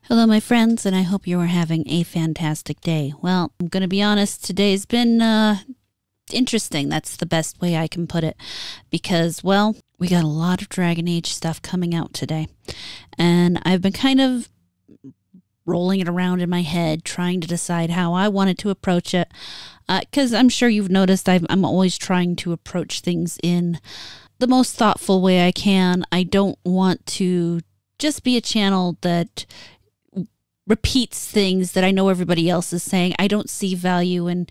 Hello, my friends, and I hope you are having a fantastic day. Well, I'm going to be honest, today's been interesting. That's the best way I can put it. Because, well, we got a lot of DragonAge stuff coming out today. And I've been kind of rolling it around in my head, trying to decide how I wanted to approach it. Because I'm sure you've noticed I'm always trying to approach things in the most thoughtful way I can. I don't want to just be a channel that repeats things that I know everybody else is saying. I don't see value in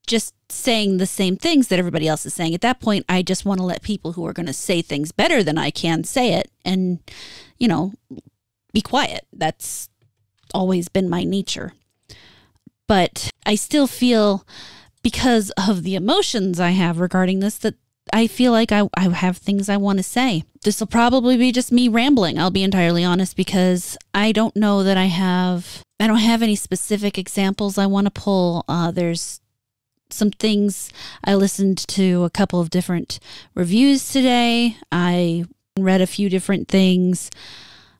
just saying the same things that everybody else is saying. At that point, I just want to let people who are going to say things better than I can say it and, you know, be quiet. That's always been my nature. But I still feel, because of the emotions I have regarding this, that I feel like I have things I want to say. This will probably be just me rambling, I'll be entirely honest, because I don't know that I don't have any specific examples I want to pull. There's some things. I listened to a couple of different reviews today. I read a few different things.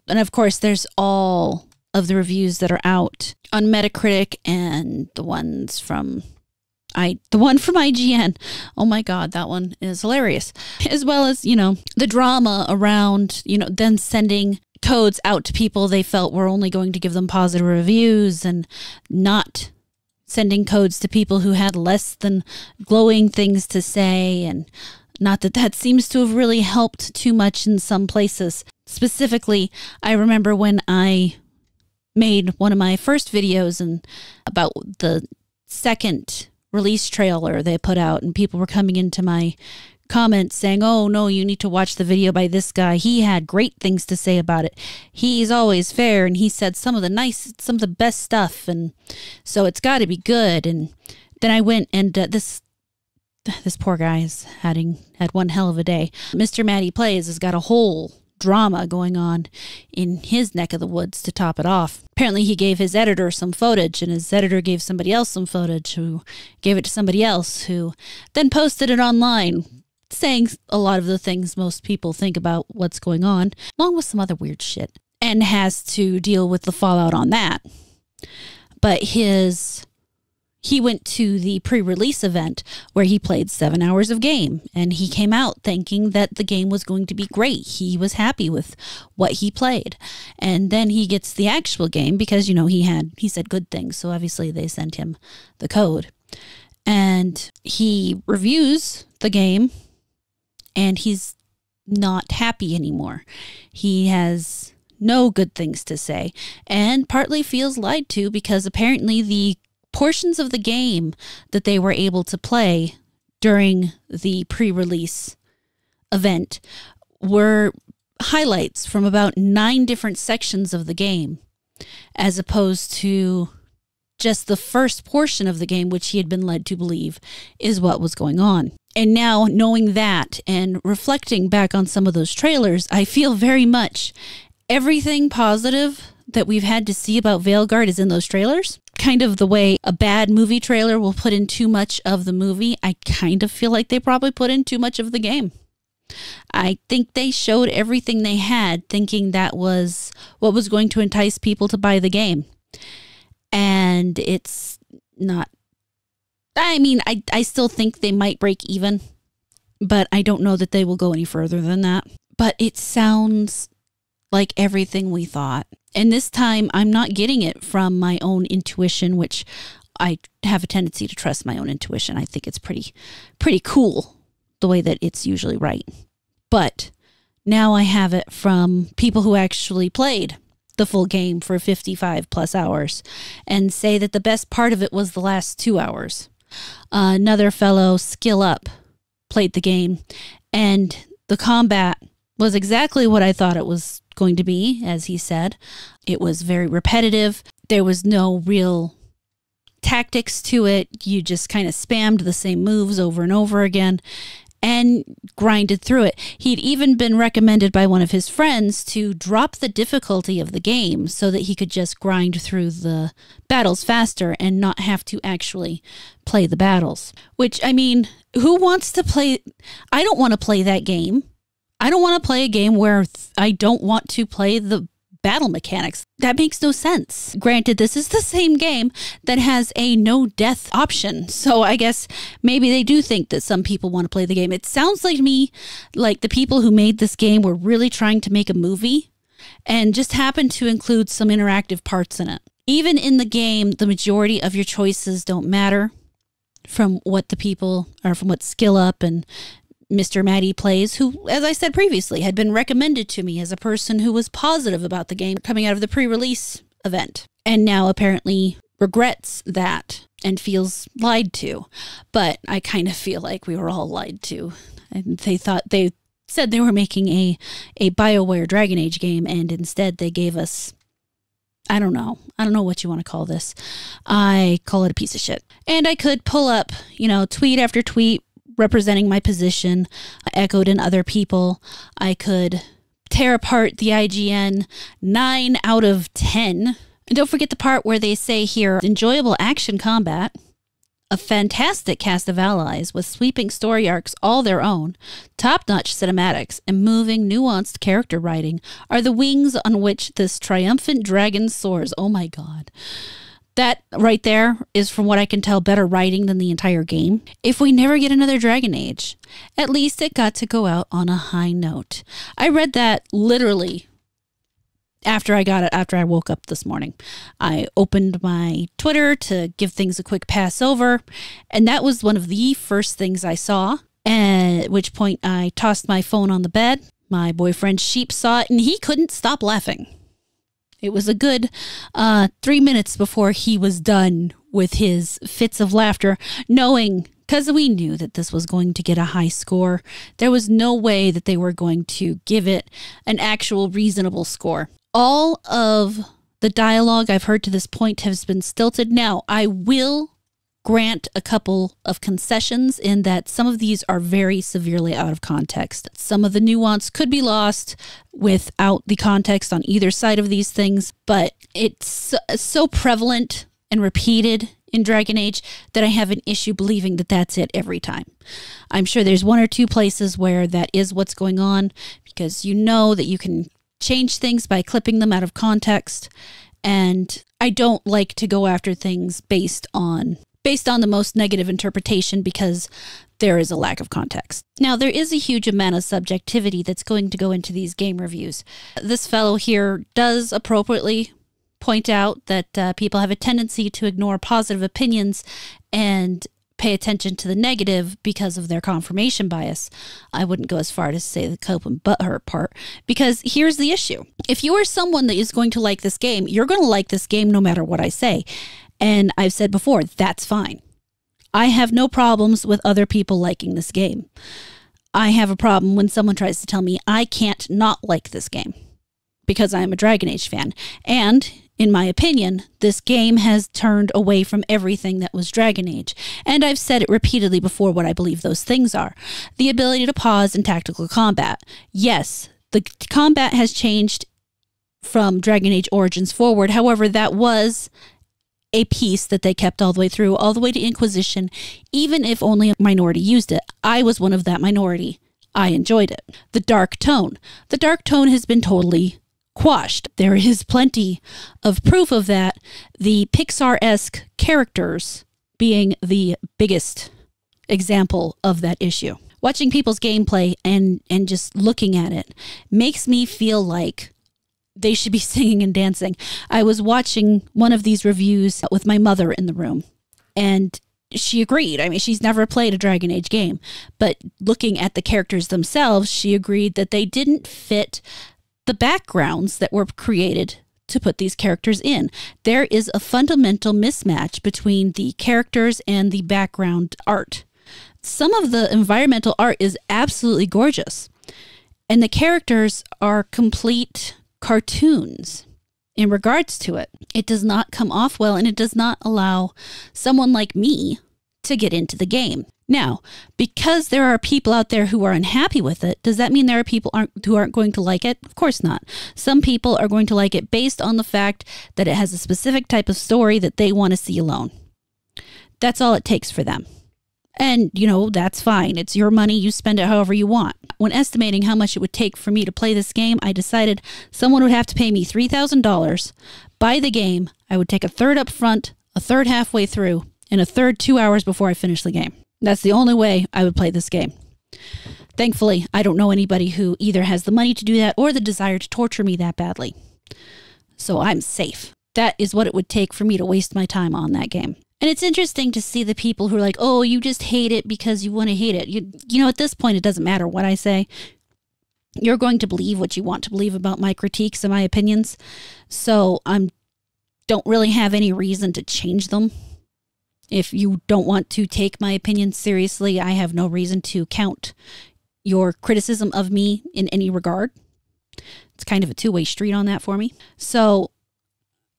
And of course, there's all of the reviews that are out on Metacritic and the ones from the one from IGN. Oh my God, that one is hilarious. As well as, you know, the drama around, you know, them sending codes out to people they felt were only going to give them positive reviews and not sending codes to people who had less than glowing things to say. And not that that seems to have really helped too much in some places. Specifically, I remember when I made one of my first videos and about the second release trailer they put out, and people were coming into my comments saying, oh no, you need to watch the video by this guy. He had great things to say about it. He's always fair, and he said some of the best stuff, and so it's got to be good. And then I went and this poor guy's had one hell of a day. Mr. Matty Plays has got a whole drama going on in his neck of the woods to top it off. Apparently he gave his editor some footage, and his editor gave somebody else some footage, who gave it to somebody else, who then posted it online, saying a lot of the things most people think about what's going on, along with some other weird shit, and has to deal with the fallout on that. But he went to the pre-release event where he played 7 hours of game, and he came out thinking that the game was going to be great. He was happy with what he played. And then he gets the actual game because, you know, he said good things. So obviously they sent him the code, and he reviews the game, and he's not happy anymore. He has no good things to say, and partly feels lied to because apparently the portions of the game that they were able to play during the pre-release event were highlights from about 9 different sections of the game, as opposed to just the first portion of the game, which he had been led to believe is what was going on. And now, knowing that and reflecting back on some of those trailers, I feel very much everything positive that we've had to see about Veilguard is in those trailers. Kind of the way a bad movie trailer will put in too much of the movie. I kind of feel like they probably put in too much of the game. I think they showed everything they had, thinking that was what was going to entice people to buy the game. And it's not. I mean, I still think they might break even, but I don't know that they will go any further than that. But it sounds like everything we thought. And this time, I'm not getting it from my own intuition, which I have a tendency to trust my own intuition. I think it's pretty cool the way that it's usually right. But now I have it from people who actually played the full game for 55 plus hours and say that the best part of it was the last 2 hours. Another fellow, Skill Up, played the game, and the combat was exactly what I thought it was going to be, as he said. It was very repetitive. There was no real tactics to it. You just kind of spammed the same moves over and over again and grinded through it. He'd even been recommended by one of his friends to drop the difficulty of the game so that he could just grind through the battles faster and not have to actually play the battles. Which, I mean, who wants to play? I don't want to play that game. I don't want to play a game where I don't want to play the battle mechanics. That makes no sense. Granted, this is the same game that has a no death option. So I guess maybe they do think that some people want to play the game. It sounds like to me like the people who made this game were really trying to make a movie and just happened to include some interactive parts in it. Even in the game, the majority of your choices don't matter from what the people or from what Skill Up and Mr. Maddie Plays, who, as I said previously, had been recommended to me as a person who was positive about the game coming out of the pre-release event, and now apparently regrets that and feels lied to. But I kind of feel like we were all lied to. And they said they were making a bioware DragonAge game, and instead they gave us, I don't know what you want to call this. I call it a piece of shit. And I could pull up, tweet after tweet representing my position, echoed in other people. I could tear apart the IGN 9 out of 10. And don't forget the part where they say here, enjoyable action combat, a fantastic cast of allies with sweeping story arcs all their own, top-notch cinematics, and moving, nuanced character writing are the wings on which this triumphant dragon soars. Oh my God. That right there is, from what I can tell, better writing than the entire game. If we never get another DragonAge, at least it got to go out on a high note. I read that literally after I woke up this morning. I opened my Twitter to give things a quick pass over, and that was one of the first things I saw, at which point I tossed my phone on the bed. My boyfriend Sheep saw it, and he couldn't stop laughing. It was a good 3 minutes before he was done with his fits of laughter, because we knew that this was going to get a high score. There was no way that they were going to give it an actual reasonable score. All of the dialogue I've heard to this point has been stilted. Now, I will grant a couple of concessions in that some of these are very severely out of context. Some of the nuance could be lost without the context on either side of these things, but it's so prevalent and repeated in DragonAge that I have an issue believing that that's it every time. I'm sure there's one or two places where that is what's going on, because you know that you can change things by clipping them out of context, and I don't like to go after things based on the most negative interpretation because there is a lack of context. Now, there is a huge amount of subjectivity that's going to go into these game reviews. This fellow here does appropriately point out that people have a tendency to ignore positive opinions and pay attention to the negative because of their confirmation bias. I wouldn't go as far to say the cope and butthurt part, because here's the issue. If you are someone that is going to like this game, you're going to like this game no matter what I say. And I've said before, that's fine. I have no problems with other people liking this game. I have a problem when someone tries to tell me I can't not like this game because I am a DragonAge fan. And in my opinion, this game has turned away from everything that was DragonAge. And I've said it repeatedly before what I believe those things are. The ability to pause in tactical combat. Yes, the combat has changed from DragonAge Origins forward. However, that was a piece that they kept all the way through, all the way to Inquisition, even if only a minority used it. I was one of that minority. I enjoyed it. The dark tone. The dark tone has been totally quashed. There is plenty of proof of that. The Pixar-esque characters being the biggest example of that issue. Watching people's gameplay and just looking at it makes me feel like they should be singing and dancing. I was watching one of these reviews with my mother in the room, and she agreed. I mean, she's never played a DragonAge game, but looking at the characters themselves, she agreed that they didn't fit the backgrounds that were created to put these characters in. There is a fundamental mismatch between the characters and the background art. Some of the environmental art is absolutely gorgeous, and the characters are complete cartoons in regards to it. It does not come off well, and it does not allow someone like me to get into the game. Now, because there are people out there who are unhappy with it, does that mean there are people who aren't going to like it? Of course not. Some people are going to like it based on the fact that it has a specific type of story that they want to see alone. That's all it takes for them. And, you know, that's fine. It's your money. You spend it however you want. When estimating how much it would take for me to play this game, I decided someone would have to pay me $3,000, buy the game. I would take a third up front, a third halfway through, and a third 2 hours before I finish the game. That's the only way I would play this game. Thankfully, I don't know anybody who either has the money to do that or the desire to torture me that badly. So I'm safe. That is what it would take for me to waste my time on that game. And it's interesting to see the people who are like, oh, you just hate it because you want to hate it. You know, at this point, it doesn't matter what I say. You're going to believe what you want to believe about my critiques and my opinions. So I don't really have any reason to change them. If you don't want to take my opinion seriously, I have no reason to count your criticism of me in any regard. It's kind of a two-way street on that for me. So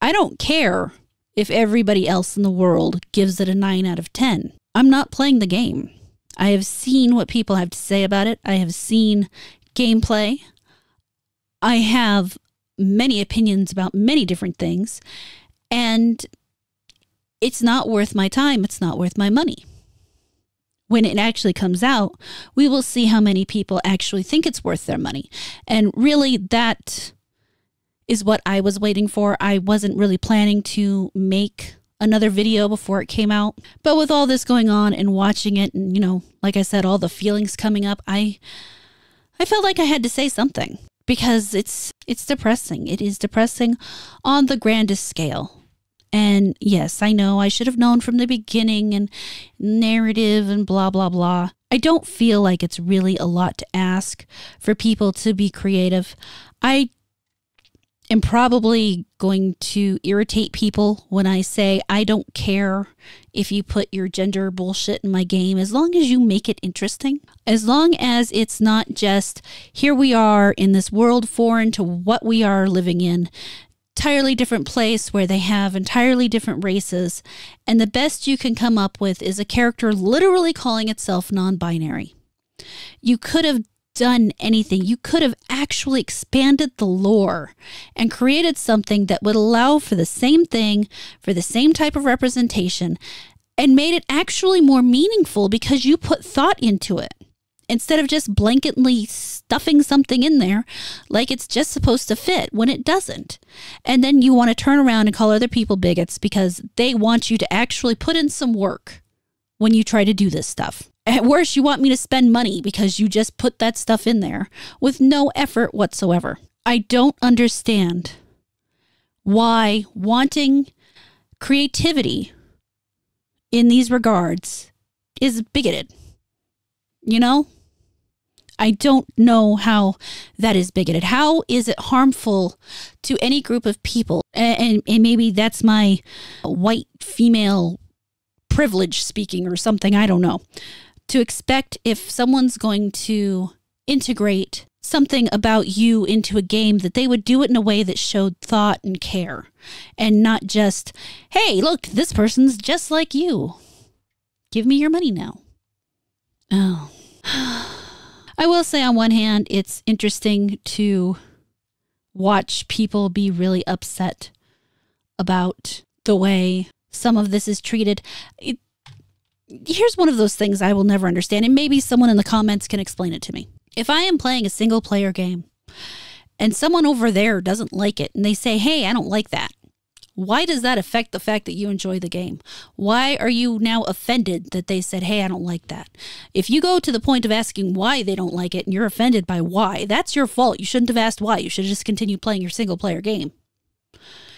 I don't care if everybody else in the world gives it a 9 out of 10. I'm not playing the game. I have seen what people have to say about it. I have seen gameplay. I have many opinions about many different things. And it's not worth my time. It's not worth my money. When it actually comes out, we will see how many people actually think it's worth their money. And really, that is what I was waiting for. I wasn't really planning to make another video before it came out. But with all this going on and watching it and, you know, like I said, all the feelings coming up, I felt like I had to say something because it's depressing. It is depressing on the grandest scale. And yes, I know I should have known from the beginning and narrative and blah, blah, blah. I don't feel like it's really a lot to ask for people to be creative. I am probably going to irritate people when I say I don't care if you put your gender bullshit in my game as long as you make it interesting. As long as it's not just here we are in this world foreign to what we are living in, entirely different place where they have entirely different races, and the best you can come up with is a character literally calling itself non-binary. You could have done anything. You could have actually expanded the lore and created something that would allow for the same thing, for the same type of representation, and made it actually more meaningful because you put thought into it. Instead of just blanketly stuffing something in there like it's just supposed to fit when it doesn't. And then you want to turn around and call other people bigots because they want you to actually put in some work when you try to do this stuff. At worst, you want me to spend money because you just put that stuff in there with no effort whatsoever. I don't understand why wanting creativity in these regards is bigoted. You know? I don't know how that is bigoted. How is it harmful to any group of people? And maybe that's my white female privilege speaking or something. I don't know. To expect if someone's going to integrate something about you into a game that they would do it in a way that showed thought and care and not just, hey, look, this person's just like you. Give me your money now. Oh. I will say on one hand, it's interesting to watch people be really upset about the way some of this is treated. Here's one of those things I will never understand, and maybe someone in the comments can explain it to me. If I am playing a single player game and someone over there doesn't like it and they say, hey, I don't like that, why does that affect the fact that you enjoy the game? Why are you now offended that they said, hey, I don't like that? If you go to the point of asking why they don't like it and you're offended by why, that's your fault. You shouldn't have asked why. You should have just continued playing your single player game.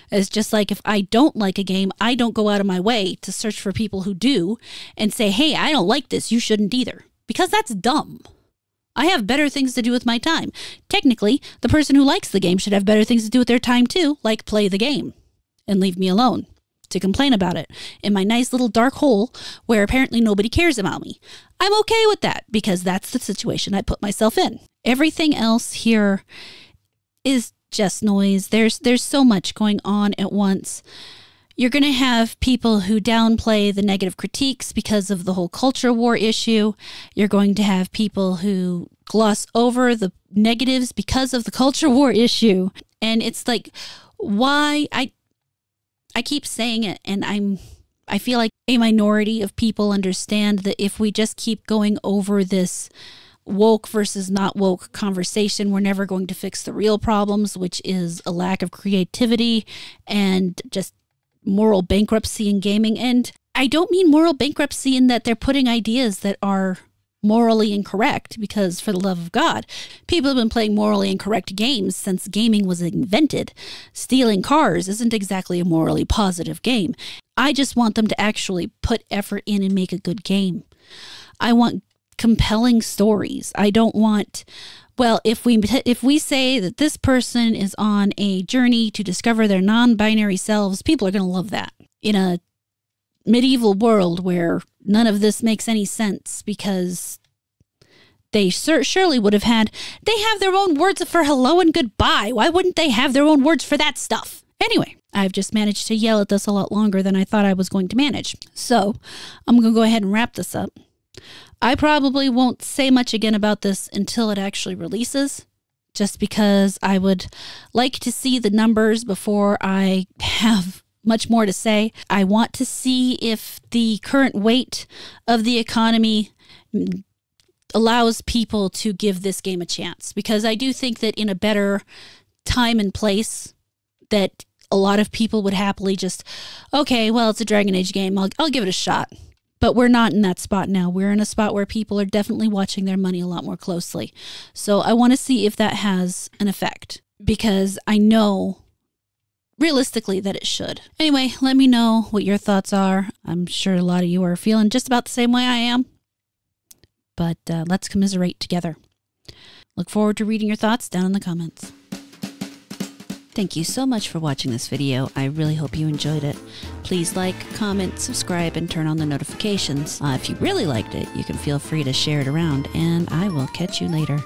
It's just like if I don't like a game, I don't go out of my way to search for people who do and say, hey, I don't like this. You shouldn't either. Because that's dumb. I have better things to do with my time. Technically, the person who likes the game should have better things to do with their time too, like play the game. And leave me alone to complain about it in my nice little dark hole where apparently nobody cares about me. I'm okay with that because that's the situation I put myself in. Everything else here is just noise. There's so much going on at once. You're going to have people who downplay the negative critiques because of the whole culture war issue. You're going to have people who gloss over the negatives because of the culture war issue. And it's like, why? I keep saying it and I'm I feel like a minority of people understand that if we just keep going over this woke versus not woke conversation, we're never going to fix the real problems, which is a lack of creativity and just moral bankruptcy in gaming. And I don't mean moral bankruptcy in that they're putting ideas that are morally incorrect, because for the love of God, people have been playing morally incorrect games since gaming was invented. Stealing cars isn't exactly a morally positive game. I just want them to actually put effort in and make a good game. I want compelling stories. I don't want, well, if we say that this person is on a journey to discover their non-binary selves, people are going to love that. In a medieval world where none of this makes any sense, because they surely would have they have their own words for hello and goodbye. Why wouldn't they have their own words for that stuff? Anyway, I've just managed to yell at this a lot longer than I thought I was going to manage. So I'm going to go ahead and wrap this up. I probably won't say much again about this until it actually releases, just because I would like to see the numbers before I have much more to say. I want to see if the current weight of the economy allows people to give this game a chance, because I do think that in a better time and place that a lot of people would happily just, okay, well, it's a DragonAge game, I'll give it a shot. But we're not in that spot now. We're in a spot where people are definitely watching their money a lot more closely. So I want to see if that has an effect, because I know realistically that it should. Anyway, let me know what your thoughts are. I'm sure a lot of you are feeling just about the same way I am. But let's commiserate together. Look forward to reading your thoughts down in the comments. Thank you so much for watching this video. I really hope you enjoyed it. Please like, comment, subscribe, and turn on the notifications. If you really liked it, you can feel free to share it around, and I will catch you later.